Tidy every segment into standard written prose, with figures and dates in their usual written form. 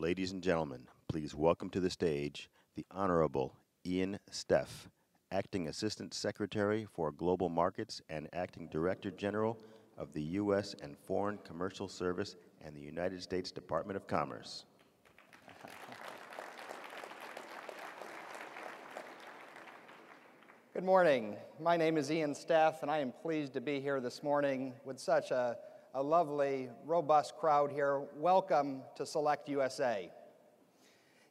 Ladies and gentlemen, please welcome to the stage the Honorable Ian Steff, Acting Assistant Secretary for Global Markets and Acting Director General of the U.S. and Foreign Commercial Service and the United States Department of Commerce. Good morning. My name is Ian Steff, and I am pleased to be here this morning with such a lovely, robust crowd here. Welcome to SelectUSA.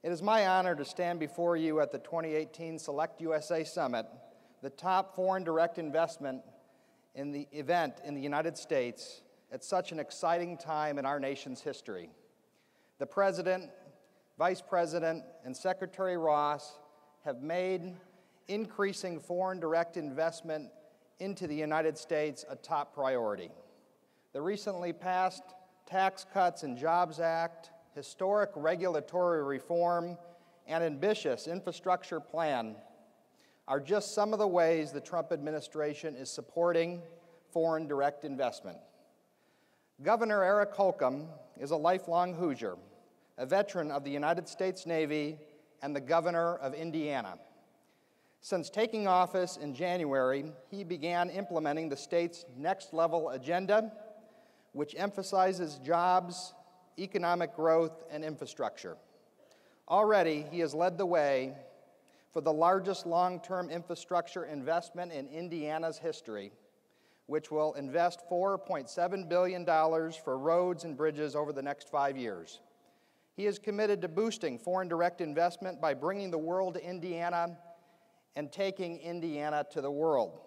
It is my honor to stand before you at the 2018 SelectUSA Summit, the top foreign direct investment in the event in the United States at such an exciting time in our nation's history. The President, Vice President, and Secretary Ross have made increasing foreign direct investment into the United States a top priority. The recently passed Tax Cuts and Jobs Act, historic regulatory reform, and ambitious infrastructure plan are just some of the ways the Trump administration is supporting foreign direct investment. Governor Eric Holcomb is a lifelong Hoosier, a veteran of the United States Navy, and the governor of Indiana. Since taking office in January, he began implementing the state's next-level agenda, which emphasizes jobs, economic growth, and infrastructure. Already, he has led the way for the largest long-term infrastructure investment in Indiana's history, which will invest $4.7 billion for roads and bridges over the next 5 years. He is committed to boosting foreign direct investment by bringing the world to Indiana and taking Indiana to the world.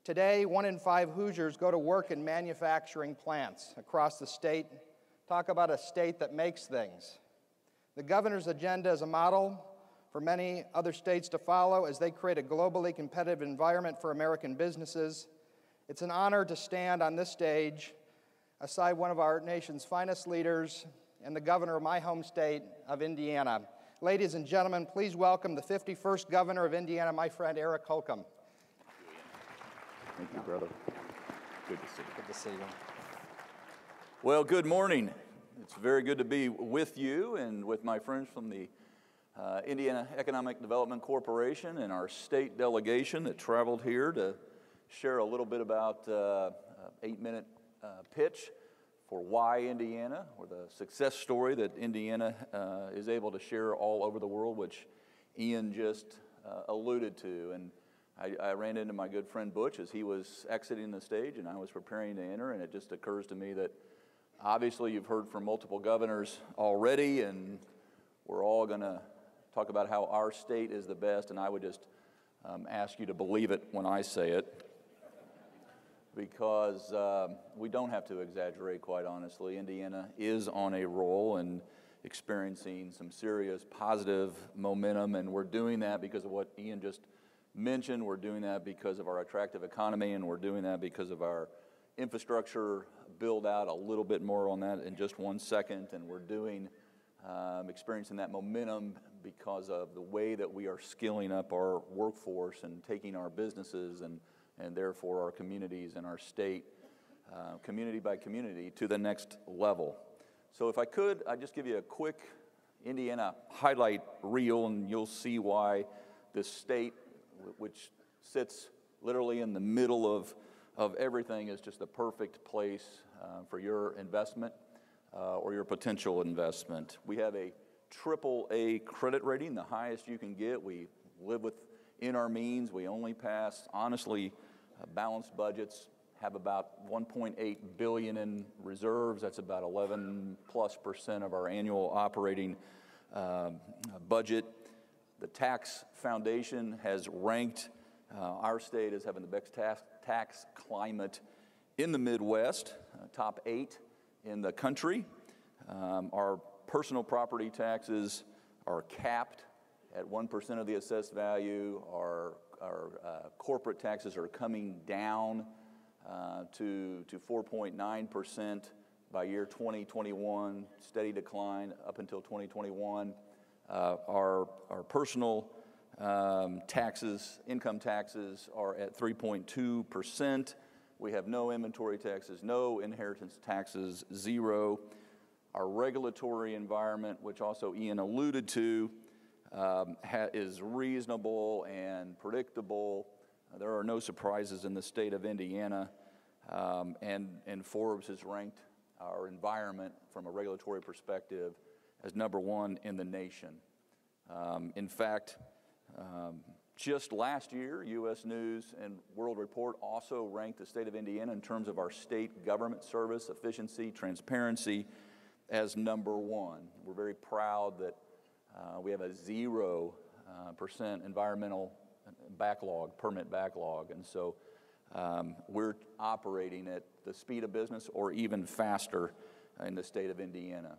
Today, 1 in 5 Hoosiers go to work in manufacturing plants across the state. Talk about a state that makes things. The governor's agenda is a model for many other states to follow as they create a globally competitive environment for American businesses. It's an honor to stand on this stage aside one of our nation's finest leaders and the governor of my home state of Indiana. Ladies and gentlemen, please welcome the 51st governor of Indiana, my friend Eric Holcomb. Thank you, brother. Good to see you. Good to see you. Well, good morning. It's very good to be with you and with my friends from the Indiana Economic Development Corporation and our state delegation that traveled here to share a little bit about 8-minute pitch for why Indiana, or the success story that Indiana is able to share all over the world, which Ian just alluded to. And I ran into my good friend Butch as he was exiting the stage and I was preparing to enter, and it just occurs to me that obviously you've heard from multiple governors already, and we're all going to talk about how our state is the best, and I would just ask you to believe it when I say it, because we don't have to exaggerate, quite honestly. Indiana is on a roll and experiencing some serious positive momentum, and we're doing that because of what Ian just mentioned. We're doing that because of our attractive economy, and we're doing that because of our infrastructure build out. A little bit more on that in just 1 second. And we're doing experiencing that momentum because of the way that we are skilling up our workforce and taking our businesses and therefore our communities and our state, community by community, to the next level. So if I could, I'd just give you a quick Indiana highlight reel, and you'll see why this state, which sits literally in the middle of everything, is just the perfect place for your investment or your potential investment. We have a AAA credit rating, the highest you can get. We live within our means. We only pass, honestly, balanced budgets, have about $1.8 billion in reserves. That's about 11+% of our annual operating budget. The Tax Foundation has ranked our state as having the best tax climate in the Midwest, top 8 in the country. Our personal property taxes are capped at 1% of the assessed value. Our corporate taxes are coming down to 4.9% by year 2021, steady decline up until 2021. Our personal taxes, income taxes, are at 3.2%. We have no inventory taxes, no inheritance taxes, zero. Our regulatory environment, which also Ian alluded to, is reasonable and predictable. There are no surprises in the state of Indiana, and Forbes has ranked our environment from a regulatory perspective as #1 in the nation. In fact, just last year, U.S. News and World Report also ranked the state of Indiana in terms of our state government service, efficiency, transparency as #1. We're very proud that we have a 0% environmental backlog, permit backlog, and so we're operating at the speed of business or even faster in the state of Indiana.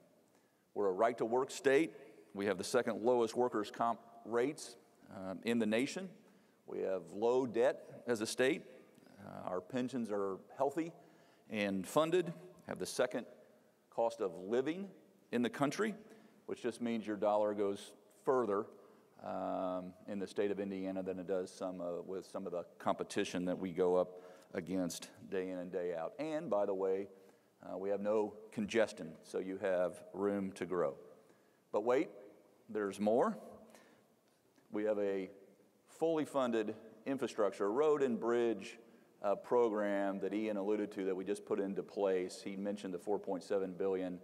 We're a right-to-work state. We have the second lowest workers' comp rates in the nation. We have low debt as a state. Our pensions are healthy and funded, have the second cost of living in the country, which just means your dollar goes further in the state of Indiana than it does with some of the competition that we go up against day in and day out. And by the way, we have no congestion, so you have room to grow. But wait, there's more. We have a fully funded infrastructure, road and bridge program that Ian alluded to that we just put into place. He mentioned the $4.7 billion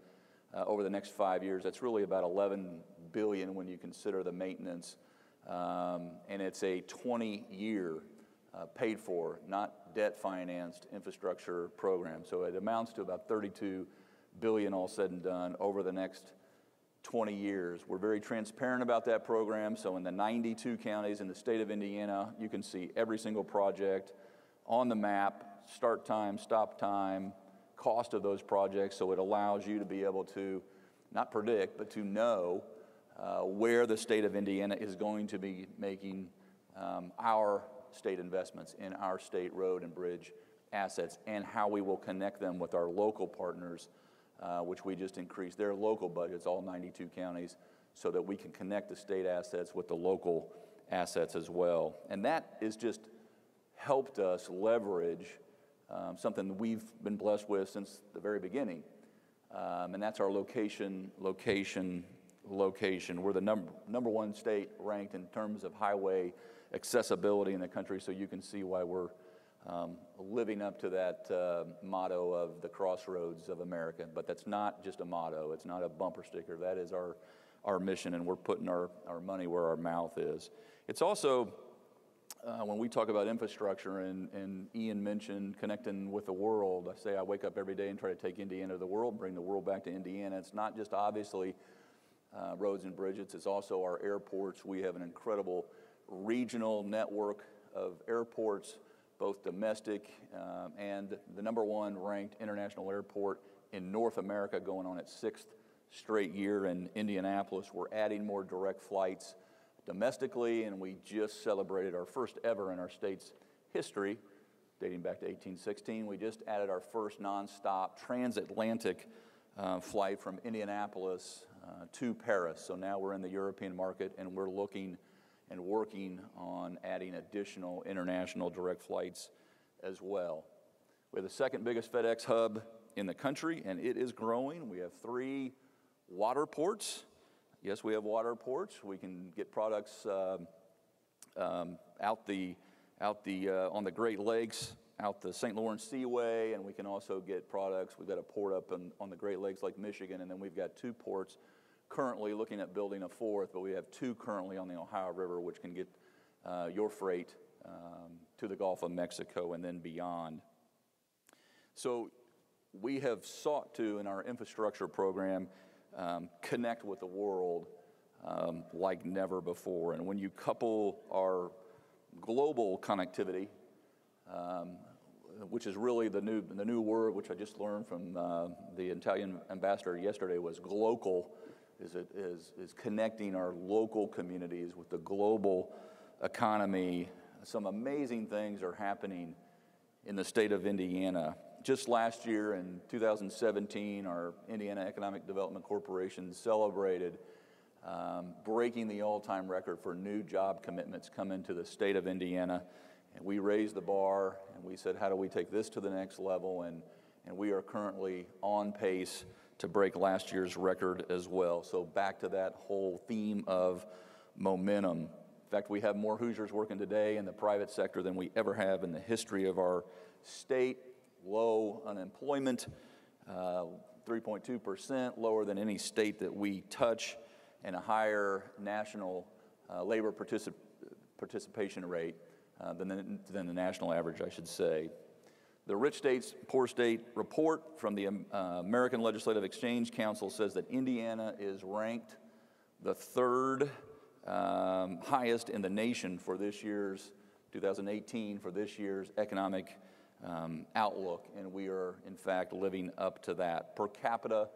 over the next 5 years. That's really about $11 billion when you consider the maintenance. And it's a 20-year paid for, not debt-financed infrastructure program. So it amounts to about $32 billion all said and done over the next 20 years. We're very transparent about that program. So in the 92 counties in the state of Indiana, you can see every single project on the map, start time, stop time, cost of those projects. So it allows you to be able to not predict, but to know where the state of Indiana is going to be making our state investments in our state road and bridge assets, and how we will connect them with our local partners, which we just increased their local budgets, all 92 counties, so that we can connect the state assets with the local assets as well. And that has just helped us leverage something that we've been blessed with since the very beginning, and that's our location. We're the number 1 state ranked in terms of highway accessibility in the country, so you can see why we're living up to that motto of the crossroads of America. But that's not just a motto. It's not a bumper sticker. That is our mission, and we're putting our money where our mouth is. It's also, when we talk about infrastructure, and Ian mentioned connecting with the world, I say I wake up every day and try to take Indiana to the world, bring the world back to Indiana. It's not just obviously roads and bridges. It's also our airports. We have an incredible regional network of airports, both domestic and the number 1 ranked international airport in North America, going on its 6th straight year in Indianapolis. We're adding more direct flights domestically, and we just celebrated our first ever in our state's history, dating back to 1816. We just added our first nonstop transatlantic flight from Indianapolis to Paris. So now we're in the European market, and we're looking and working on adding additional international direct flights as well. We have the second biggest FedEx hub in the country, and it is growing. We have 3 water ports. Yes, we have water ports. We can get products on the Great Lakes, out the St. Lawrence Seaway, and we can also get products. We've got a port up on the Great Lakes, Lake Michigan, and then we've got 2 ports currently, looking at building a 4th, but we have 2 currently on the Ohio River, which can get your freight to the Gulf of Mexico and then beyond. So we have sought to, in our infrastructure program, connect with the world like never before. And when you couple our global connectivity, which is really the new word, which I just learned from the Italian ambassador yesterday, was glocal, is connecting our local communities with the global economy. Some amazing things are happening in the state of Indiana. Just last year in 2017, our Indiana Economic Development Corporation celebrated breaking the all-time record for new job commitments coming to the state of Indiana. And we raised the bar, and we said, how do we take this to the next level? And we are currently on pace to break last year's record as well. So back to that whole theme of momentum. In fact, we have more Hoosiers working today in the private sector than we ever have in the history of our state. Low unemployment, 3.2%, lower than any state that we touch, and a higher national labor participation rate than the national average, I should say. The Rich States, Poor State report from the American Legislative Exchange Council says that Indiana is ranked the third highest in the nation for this year's 2018, for this year's economic outlook, and we are, in fact, living up to that. Per capita,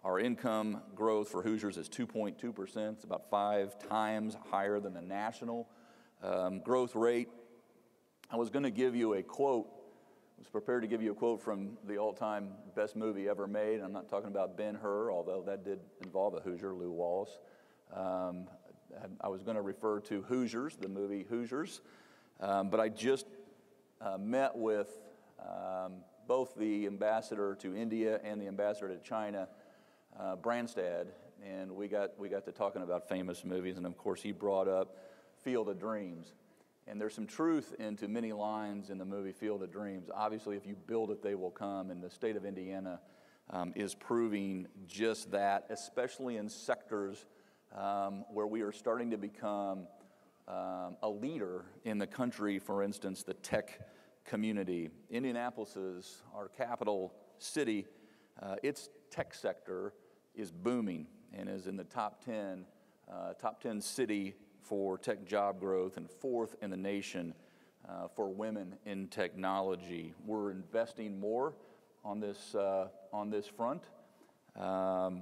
our income growth for Hoosiers is 2.2%. It's about 5 times higher than the national growth rate. I was going to give you a quote. I was prepared to give you a quote from the all-time best movie ever made. I'm not talking about Ben-Hur, although that did involve a Hoosier, Lew Wallace. I was going to refer to Hoosiers, the movie Hoosiers, but I just met with both the ambassador to India and the ambassador to China, Branstad, and we got to talking about famous movies, and of course he brought up Field of Dreams. And there's some truth into many lines in the movie Field of Dreams. Obviously, if you build it, they will come, and the state of Indiana is proving just that, especially in sectors where we are starting to become a leader in the country, for instance, the tech community. Indianapolis is our capital city. Its tech sector is booming and is in the top 10 city for tech job growth and 4th in the nation for women in technology. We're investing more on this front.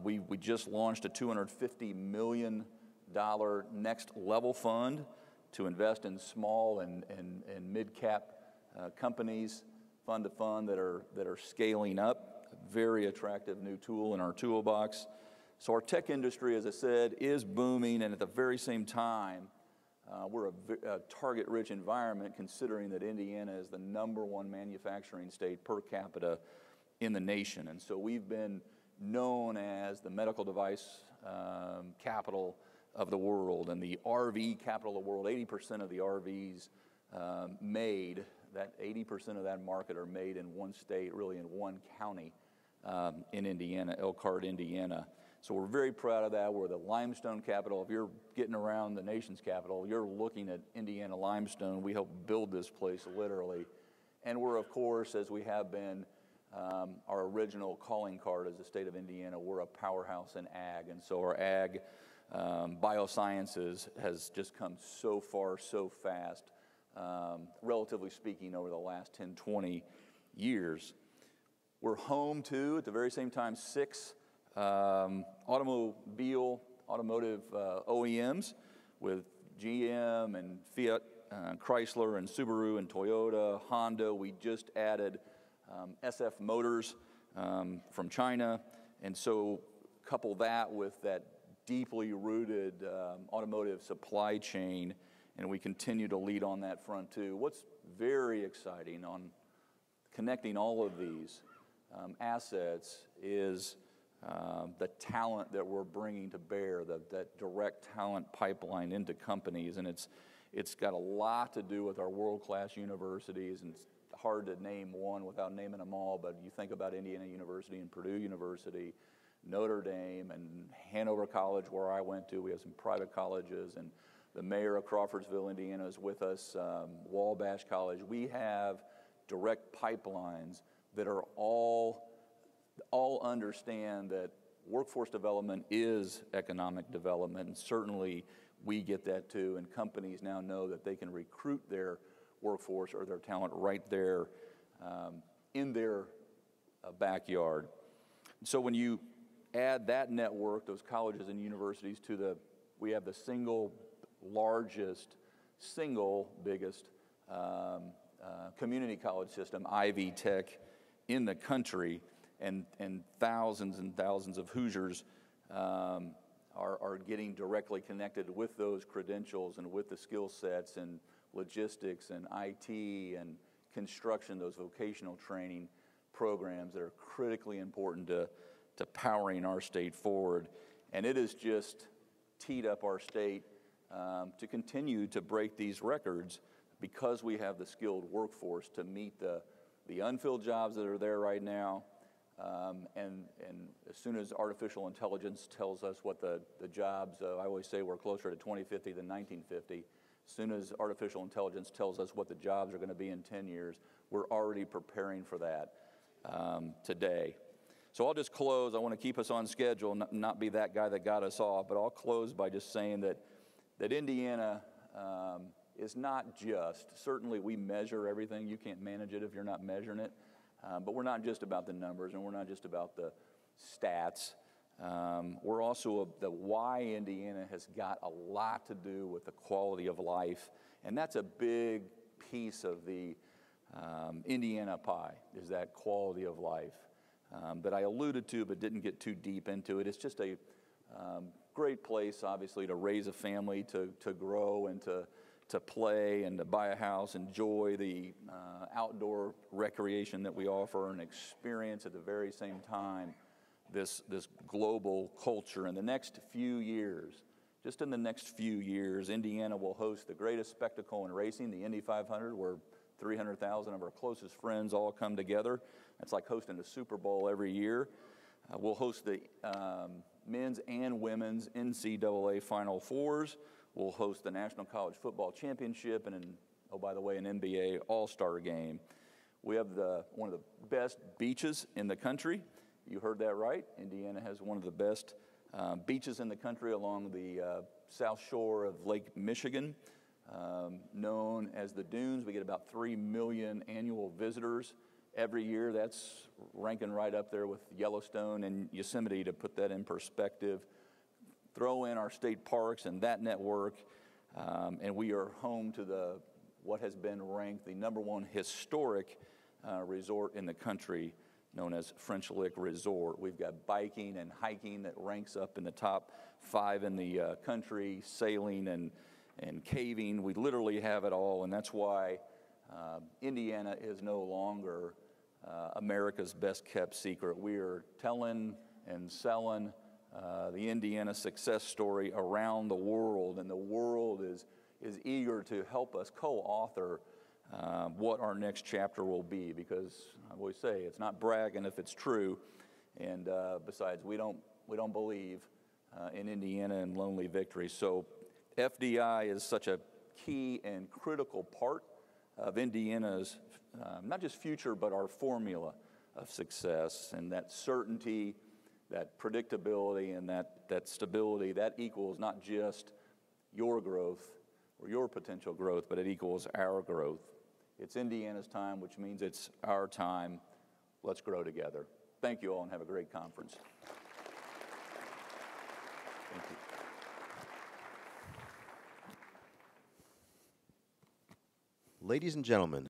We just launched a $250 million next level fund to invest in small and mid-cap companies, fund to fund that are scaling up. A very attractive new tool in our toolbox. So our tech industry, as I said, is booming, and at the very same time, we're a target-rich environment, considering that Indiana is the #1 manufacturing state per capita in the nation. And so we've been known as the medical device capital of the world and the RV capital of the world. 80% of the RVs made, that 80% of that market are made in one state, really in one county in Indiana, Elkhart, Indiana. So we're very proud of that. We're the limestone capital. If you're getting around the nation's capital, you're looking at Indiana limestone. We helped build this place literally. And we're, of course, as we have been, our original calling card as the state of Indiana, we're a powerhouse in ag. And so our ag biosciences has just come so far, so fast, relatively speaking, over the last 10, 20 years. We're home to, at the very same time, 6 automotive OEMs with GM and Fiat, Chrysler and Subaru and Toyota, Honda. We just added SF Motors from China, and so couple that with that deeply rooted automotive supply chain, and we continue to lead on that front too. What's very exciting on connecting all of these assets is the talent that we're bringing to bear, that direct talent pipeline into companies, and it's got a lot to do with our world-class universities, and it's hard to name one without naming them all, but you think about Indiana University and Purdue University, Notre Dame, and Hanover College, where I went to. We have some private colleges, and the mayor of Crawfordsville, Indiana, is with us, Wabash College. We have direct pipelines that are all understand that workforce development is economic development, and certainly we get that too, and companies now know that they can recruit their workforce or their talent right there in their backyard. So when you add that network, those colleges and universities, we have the single biggest community college system, Ivy Tech, in the country, and thousands and thousands of Hoosiers are getting directly connected with those credentials and with the skill sets and logistics and IT and construction, those vocational training programs that are critically important to powering our state forward. And it has just teed up our state to continue to break these records because we have the skilled workforce to meet the unfilled jobs that are there right now. And as soon as artificial intelligence tells us what the jobs, I always say we're closer to 2050 than 1950. As soon as artificial intelligence tells us what the jobs are going to be in 10 years, we're already preparing for that today. So I'll just close. I want to keep us on schedule, not be that guy that got us off, but I'll close by just saying that Indiana is not just, certainly we measure everything. You can't manage it if you're not measuring it. But we're not just about the numbers, and we're not just about the stats. We're also the why Indiana has got a lot to do with the quality of life, and that's a big piece of the Indiana pie, is that quality of life that I alluded to but didn't get too deep into it. It's just a great place, obviously, to raise a family, to grow, and to play and to buy a house, enjoy the outdoor recreation that we offer, and experience at the very same time this global culture. In the next few years, just in the next few years, Indiana will host the greatest spectacle in racing, the Indy 500, where 300,000 of our closest friends all come together. It's like hosting the Super Bowl every year. We'll host the men's and women's NCAA Final Fours. We'll host the National College Football Championship and, oh, by the way, an NBA All-Star Game. We have one of the best beaches in the country. You heard that right. Indiana has one of the best beaches in the country along the south shore of Lake Michigan, known as the Dunes. We get about 3 million annual visitors every year. That's ranking right up there with Yellowstone and Yosemite, to put that in perspective. Throw in our state parks and that network, and we are home to what has been ranked the #1 historic resort in the country, known as French Lick Resort. We've got biking and hiking that ranks up in the top 5 in the country, sailing and caving. We literally have it all, and that's why Indiana is no longer America's best kept secret. We are telling and selling the Indiana success story around the world, and the world is eager to help us co-author what our next chapter will be, because I always say it's not bragging if it's true, and besides, we don't believe in Indiana and lonely victory. So FDI is such a key and critical part of Indiana's not just future, but our formula of success, and that certainty, that predictability, and that stability, that equals not just your growth or your potential growth, but it equals our growth. It's Indiana's time, which means it's our time. Let's grow together. Thank you all, and have a great conference. Thank you. Ladies and gentlemen,